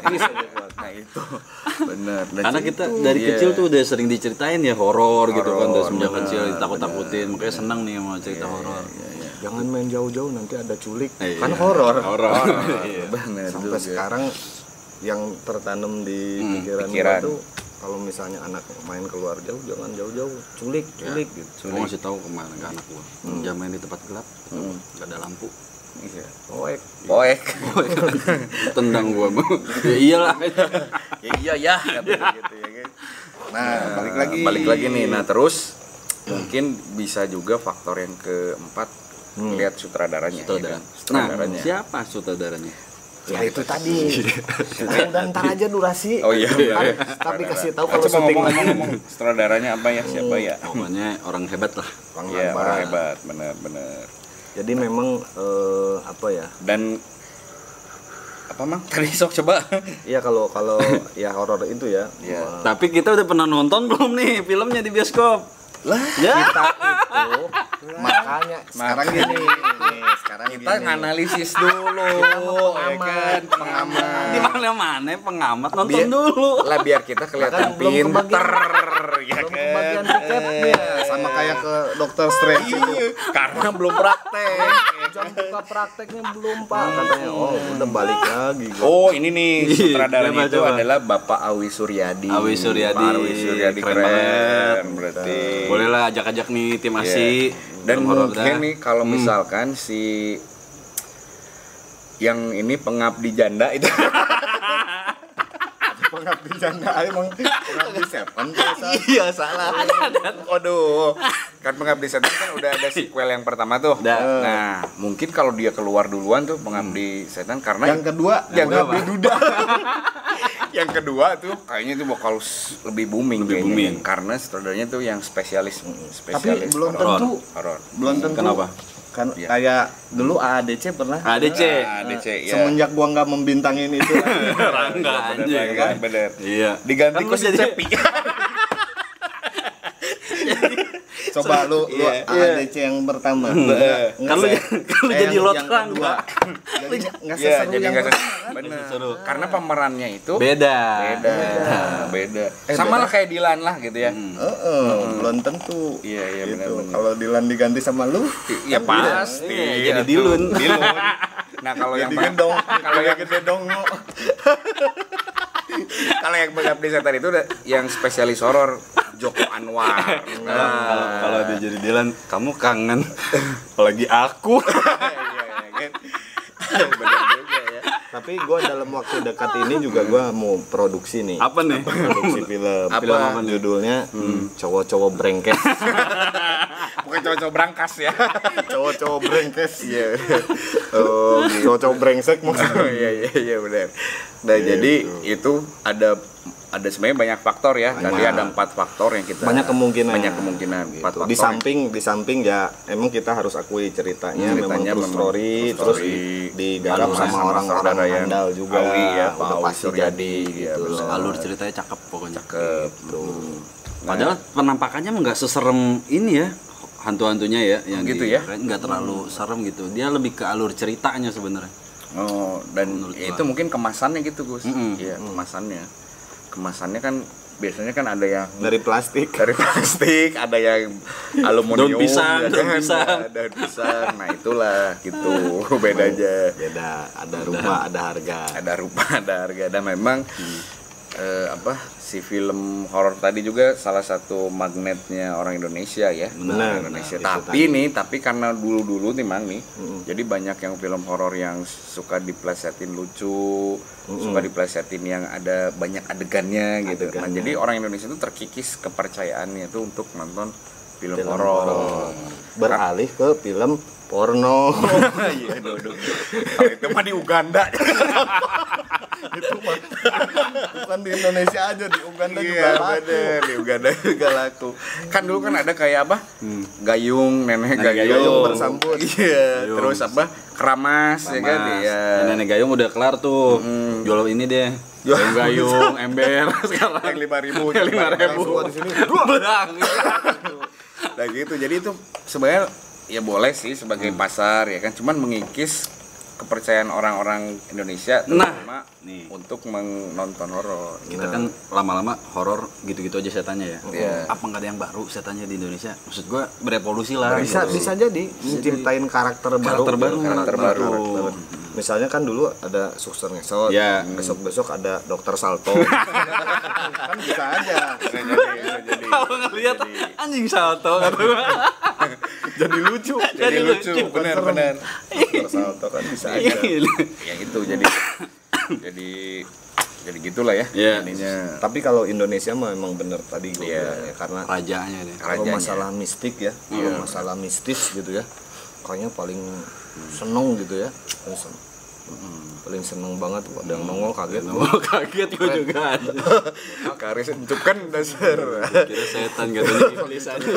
Nah itu benar. Karena kita dari kecil tuh udah sering diceritain ya horor gitu kan, dari semenjak kecil ditakut-takutin, makanya senang nih sama cerita horor. Jangan main jauh-jauh nanti ada culik. Kan horor. Sampai sekarang yang tertanam di pikiran itu kalau misalnya anak main keluar jauh, jangan jauh-jauh, culik gitu. Gue ngasih tahu kemana ke anak gue, jangan main di tempat gelap, nggak ada lampu. Poek. Tendang gue mau. Ya iyalah. Iya ya gitu ya kan. Nah balik lagi nih. Nah terus mungkin bisa juga faktor yang keempat lihat sutradaranya. Nah siapa sutradaranya? Ya itu tadi. Udah ntar aja durasi. Oh iya. Tapi kasih tahu kalau syuting lagi. Sutradaranya apa ya? Siapa ya? Pokoknya orang hebat lah. Orang hebat, benar. Jadi memang apa ya? Dan apa Mang? Tadi sok coba. Iya kalau ya horor itu ya. Iya. Tapi kita udah pernah nonton belum nih filmnya di bioskop? Lah, Ya. kita itu makanya sekarang gini, sekarang Kita gini. nganalisis dulu, ya kan? Pengamat. Di mana pengamat nonton Biar- dulu. Lah biar kita kelihatan Bahkan belum pinter, ya Belum kan? kebagian tiketnya sama kayak ke Dokter Strange itu. Karena belum praktek. Jam buka prakteknya belum Pak katanya. Oh, udah balik lagi. Oh, ini nih Coba, sutradaranya itu coba. adalah Bapak Awi Suryadi. Awi Suryadi. Pak Awi Suryadi Keren keren, banget. berarti. Boleh lah ajak-ajak nih tim ASI. Dan Film horor mungkin dah. nih kalau misalkan si yang ini pengabdi janda itu Pengabdi janda emang pengabdi seven biasa. iya salah. Aduh, kan pengabdi setan kan udah ada sequel yang pertama tuh. Udah. Nah, mungkin kalau dia keluar duluan tuh pengabdi setan karena Yang kedua, yang pengabdi apa? duda. yang kedua tuh kayaknya itu bakal lebih booming Lebih kayaknya. booming. Karena sutradaranya tuh yang spesialis Tapi belum horor. tentu, horor. belum tentu. Kenapa? Kan Iya. kayak dulu AADC pernah. ADC. ADC ya. Semenjak gua nggak membintangin itu Rangga anjing. Bener. Iya. Diganti Kan lu ku si jadi- Cepi. Coba lu Iya. AADC yang pertama. Kan lu jadi lot Rangga. Jadi nggak Iya, seseru jadi yang nggak pertama. seru. Bener. Seru. Karena pemerannya itu Beda. beda. Sama lah kayak Dilan lah gitu ya. Belum tentu. Iya, iya, Gitu. benar-benar. Kalau Dilan diganti sama lu, Ya pasti. Iya, jadi Atuh. Dilun. Dilun. Nah, kalau yang jadi gendong. kalau yang gede dong. kalau yang pengabdi setan itu udah yang spesialis horor Joko Anwar. Kalau dia jadi Dilan, kamu kangen. Apalagi aku. Iya, kan. Bener juga ya. Tapi gua dalam waktu dekat ini juga gua mau produksi nih. Apa nih? Produksi film. Film apa nih? Judulnya Cowok-cowok Brengkes. Bukan cowok-cowok berangkas ya. Cowok-cowok Brengkes. Iya. Oh, cowok-cowok brengsek maksudnya. Iya benar. Nah, jadi itu ada sebenarnya banyak faktor ya. Tadi ada 4 faktor yang kita Banyak kemungkinan. Banyak kemungkinan. 4 faktor. Di samping ya emang kita harus akui ceritanya memang Ceritanya true memang story, true terus story. digarap Sama sama orang-orang saudara yang handal juga. Awi ya, Pak udah Awi pasti Suryadi, jadi iya, gitu. benar. Alur ceritanya cakep pokoknya. Padahal Padahal penampakannya nggak seserem ini ya. Hantu-hantunya ya yang Gitu ya? nggak terlalu serem gitu. Dia lebih ke alur ceritanya sebenarnya. oh, dan Menurut ya gua. itu mungkin kemasannya gitu, Gus. Mm-mm. Iya, kemasannya. Kemasannya kan biasanya kan ada yang Dari plastik. dari plastik, ada yang aluminium, Daun pisang, ya daun kan? pisang. Daun pisang. Nah, itulah gitu. Bedanya. Beda, ada rumah, ada harga. Ada rupa, ada harga. Dan memang si film horor tadi juga salah satu magnetnya orang Indonesia ya. Benar, Orang Indonesia. benar. Tapi karena dulu Timang nih, jadi banyak yang film horor yang suka diplesetin lucu, suka diplesetin yang ada banyak adegannya gitu. Nah, Adegannya. jadi orang Indonesia itu terkikis kepercayaannya itu untuk nonton film horor. Beralih ke film porno. Iya, duduk. Kalau itu mah di Uganda. Itu mah bukan di Indonesia aja, di Uganda juga Iya laku. bener, di Uganda juga laku. Kan dulu kan ada kayak apa? Gayung, nenek gayung. gayung bersambut. Iya, Gayung. terus apa? Keramas, ya kan? Mas, Iya. Nenek Gayung udah kelar tuh. Jual ini deh. Gayung, ember sekarang. Yang 5.000, Yang 5.000. Semua di sini. Belang. Nah gitu. Jadi itu sebenarnya ya boleh sih sebagai pasar ya kan, cuman mengikis kepercayaan orang-orang Indonesia terutama nih. untuk menonton horor. Kita kan lama-lama horor gitu-gitu aja setannya ya. Iya. Apa nggak ada yang baru setannya di Indonesia? Maksud gua berevolusi lah. Bisa gitu. bisa jadi menciptain karakter baru. Karakter baru. Misalnya kan dulu ada suster ngesot, Ya. besok ada dokter salto. Kan bisa aja. Bisa jadi. Kalau ngeliat anjing salto kata gua. Jadi lucu. Jadi lucu, benar-benar. Dokter salto kan bisa aja. Ya itu jadi gitulah ya. Iya. Ininya. Tapi kalau Indonesia mah memang bener tadi gue Iya. bilang ya, karena Rajanya deh. kalau Rajanya. masalah mistik ya, kalau masalah mistis gitu ya, kayaknya paling seneng gitu ya. Paling seneng banget ada yang nongol kaget. Kaget gue juga. Karis encukan dasar. Kira setan katanya iblis aja.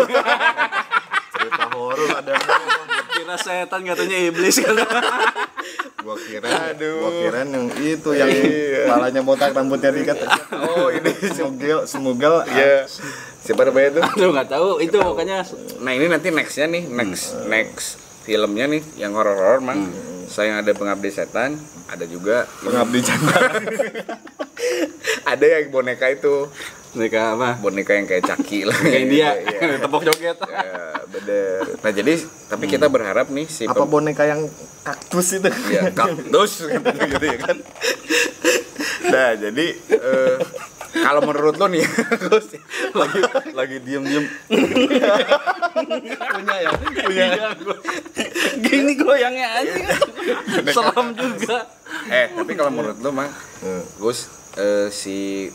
Cerita horor ada yang nongol. Kira setan katanya iblis kan. Gua kira yang itu yang palanya botak rambutnya diikat. Oh, ini Semugel. Iya. Siapa namanya itu? Aduh enggak tahu itu pokoknya. Nah, ini nanti nextnya nih, next filmnya nih yang horor-horor mah. Saya ada Pengabdi Setan, ada juga Pengabdi Jantan. ada yang boneka itu. Boneka apa? Boneka yang kayak Caki lah. Kayak dia, Iya. tepok joget. Ya, bener. Nah, jadi tapi kita berharap nih si Apa boneka yang kaktus itu? ya, kaktus katanya gitu ya kan. Nah, jadi kalau menurut lo nih Gus, lagi diem-diem. punya gua. Gini goyangnya aja. Seram juga. tapi kalau menurut lo mah Gus, si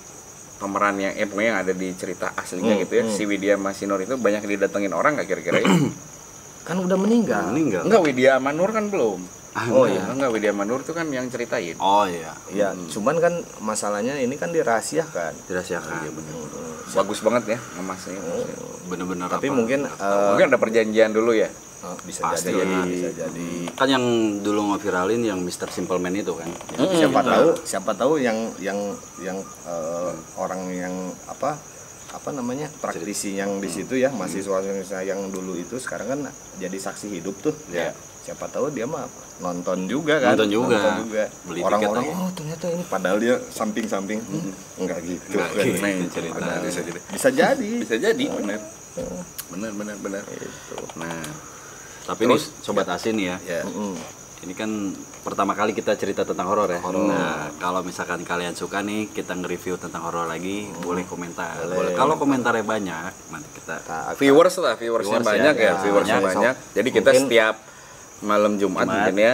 pemeran yang pokoknya yang ada di cerita aslinya gitu ya, si Widya Masinur itu banyak didatengin orang nggak kira-kira ya? Kan udah meninggal. Enggak, Widya Manur kan belum. Oh iya. Enggak, Widya Manur tuh kan yang ceritain. Oh iya. Ya, cuman kan masalahnya ini kan dirahasiakan. Dirahasiakan. Iya benar. Bagus banget ya ngemasnya. Bener-bener. Tapi apa? mungkin Mungkin ada perjanjian dulu ya. bisa Pasti jadi, lah. bisa jadi. Kan yang dulu ngeviralin yang Mr. Simple Man itu kan. Siapa tahu yang orang yang apa namanya praktisi yang di situ ya, mahasiswa yang dulu itu sekarang kan jadi saksi hidup tuh. Ya. Siapa tahu dia mah nonton juga kan. Nonton juga. Beli orang-orang ternyata ini padahal dia samping-samping. Enggak gitu. Cerita. Bisa jadi. Bisa jadi, benar. Benar. Itu. Nah, Tapi terus, nih Sobat Asin ya. ya. Ini kan pertama kali kita cerita tentang horor ya. Nah, kalau misalkan kalian suka nih kita nge-review tentang horor lagi, boleh komentar. Boleh. Kalau komentarnya banyak, nanti kita Viewersnya Viewers banyak ya. Viewersnya banyak. Jadi kita Mungkin setiap malam Jumat mungkin ya.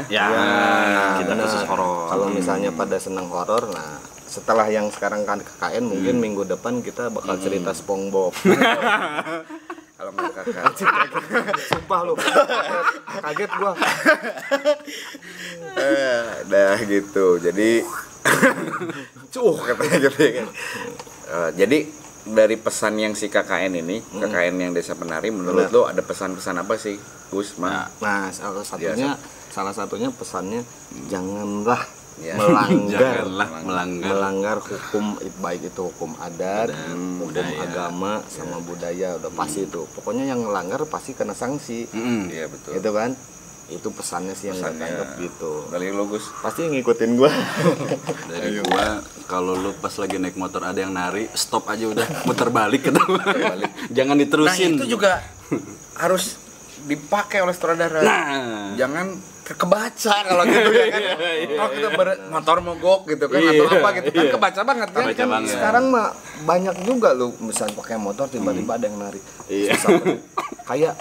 kita khusus horor. Kalau misalnya pada senang horor, nah setelah yang sekarang kan KKN mungkin minggu depan kita bakal cerita SpongeBob. Kalau nggak kakak. Sumpah lu. Kaget gua. Dah gitu. Jadi katanya gitu ya kan. Jadi dari pesan yang si KKN ini, KKN yang Desa Penari, menurut lo ada pesan-pesan apa sih, Gus? Nah, salah satunya pesannya janganlah Ya. melanggar hukum, baik itu hukum adat, hukum agama sama budaya, udah pasti itu. Pokoknya yang melanggar pasti kena sanksi. Iya betul. Gitu kan? Itu pesannya sih yang nggak tangkap gitu. Dari lo, Gus? Pasti ngikutin gua. Dari gua, kalau lu pas lagi naik motor ada yang nari, stop aja udah, muter balik gitu. Jangan diterusin. Nah, itu juga harus dipakai oleh sutradara. Nah, Jangan kebaca kalau gitu ya kan. Kalau kita motor mogok gitu kan atau apa gitu kan kebaca banget kan. Kebaca banget. Sekarang mah banyak juga lu misalnya pakai motor tiba-tiba ada yang nari. Iya. Kayak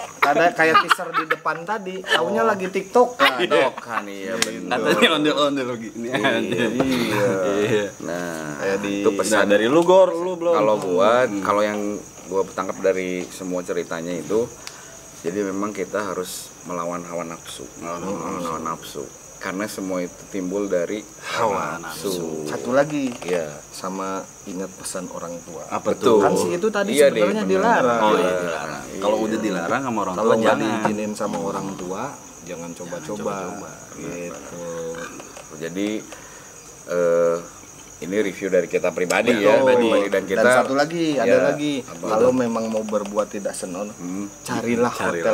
teaser di depan tadi, taunya lagi TikTok kan. Kan iya benar. katanya ondel-ondel gini. Iya. Nah, Kayak di itu pesan dari lu Gor, lu belum. kalau yang gua tangkap dari semua ceritanya itu, jadi memang kita harus melawan hawa nafsu. Hawa nafsu. Karena semua itu timbul dari hawa nafsu. Satu lagi, Iya. sama ingat pesan orang tua. Apa Betul. tuh? Kan sih itu tadi Iya, sebenarnya bener. dilarang. Oh iya dilarang. Kalau udah dilarang sama orang Kalau tua nggak jangan. diizinin sama orang tua, jangan coba-coba. Gitu. Jadi ini review dari kita pribadi Betul. ya, pribadi dan kita. Dan satu lagi, ada Ya, lagi. apa Kalau memang mau berbuat tidak senonoh, carilah hotel.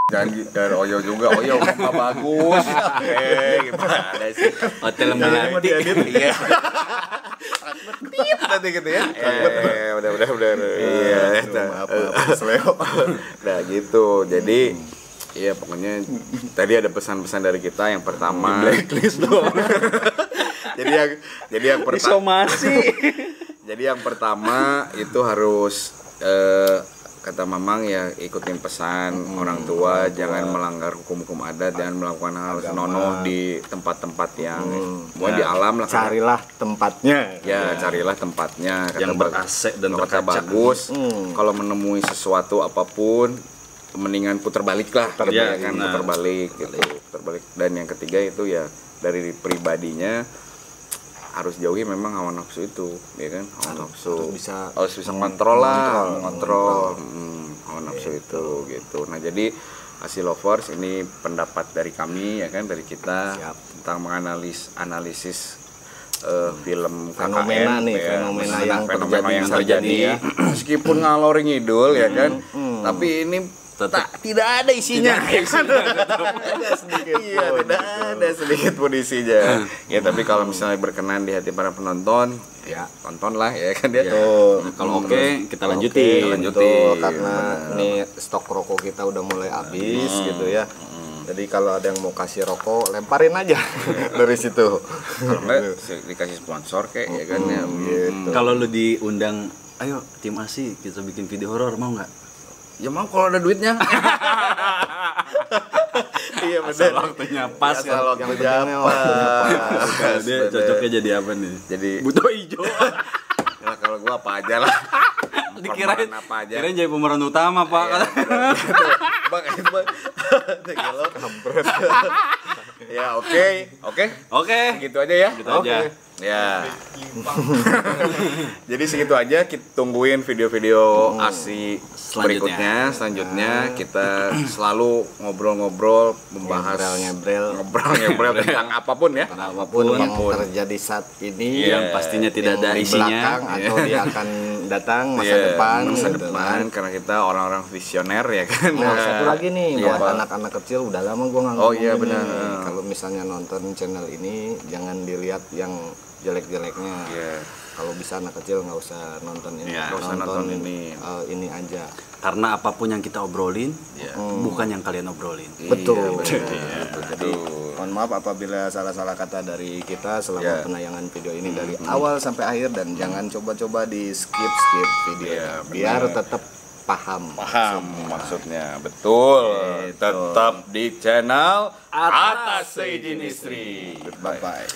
Jangan Oyo juga, Oyo nggak bagus. Gimana sih? Hotel melati. Iya. Nanti gitu ya. Udah. Iya. Sleo. Nah gitu. Jadi iya pokoknya tadi ada pesan-pesan dari kita. Yang pertama. Blacklist doang. Jadi yang pertama. Somasi. Jadi yang pertama itu harus kata Mamang ya ikutin pesan orang tua, jangan melanggar hukum-hukum adat, jangan melakukan hal senonoh di tempat-tempat yang di alam lah. Carilah tempatnya. Ya, carilah tempatnya. Yang ber-AC dan kata berkaca. bagus. Kalau menemui sesuatu apapun mendingan putar balik lah, Iya, kan nah. putar balik gitu, putar balik. Dan yang ketiga itu ya dari pribadinya harus jauhi memang hawa nafsu itu, ya kan, hawa nafsu harus bisa kontrol lah, kontrol hawa nafsu itu gitu. Nah jadi Asi Lovers ini pendapat dari kami, ya kan, dari kita tentang analisis film fenomena KKN, nih, ya, fenomena yang terjadi ya. Meskipun ngalor ngidul ya kan, tapi ini tidak ada isinya. Tidak ada sedikit pun isinya. Ya tapi kalau misalnya berkenan di hati para penonton, ya tontonlah ya kan dia. Kalau oke, kita lanjutin. Karena ini stok rokok kita udah mulai habis gitu ya. Jadi kalau ada yang mau kasih rokok, lemparin aja dari situ. Kalau enggak dikasih sponsor kayak ya kan ya. Gitu. Kalau lu diundang, ayo tim Asi kita bikin video horor, mau nggak? Ya mau kalau ada duitnya. Iya benar. Waktunya pas kan. Asal waktunya pas. Dia cocoknya jadi apa nih? Jadi Buto hijau. ya kalau gua apa aja lah. Dikirain apa aja. Kirain jadi pemeran utama, Pak. Bang itu bang. Ya oke. Gitu aja ya. Gitu aja. Ya. Jadi segitu aja, kita tungguin video-video Asi berikutnya. Selanjutnya kita selalu ngobrol-ngobrol, membahas ngobrol-ngobrol tentang apapun ya. Apapun yang terjadi saat ini Yang pastinya tidak ada di isinya. belakang atau dia akan datang masa depan masa gitu depan kan. karena kita orang-orang visioner ya kan. Nah, satu lagi nih Iya, buat Pak. anak-anak kecil, udah lama gua nggak Oh, iya, ngomong ini. benar. Kalau misalnya nonton channel ini jangan dilihat yang jelek-jeleknya. Iya. Kalau bisa anak kecil nggak usah nonton ini, Iya, nggak usah nonton ini. ini aja. Karena apapun yang kita obrolin, Iya. bukan yang kalian obrolin. Betul. Iya, Jadi mohon maaf apabila salah-salah kata dari kita selama Ya. penayangan video ini dari awal sampai akhir, dan jangan coba-coba di skip video Ya, biar benar. tetap paham. Paham maksudnya, betul. Gitu. Tetap di channel Atas Seizin Istri. Bye bye.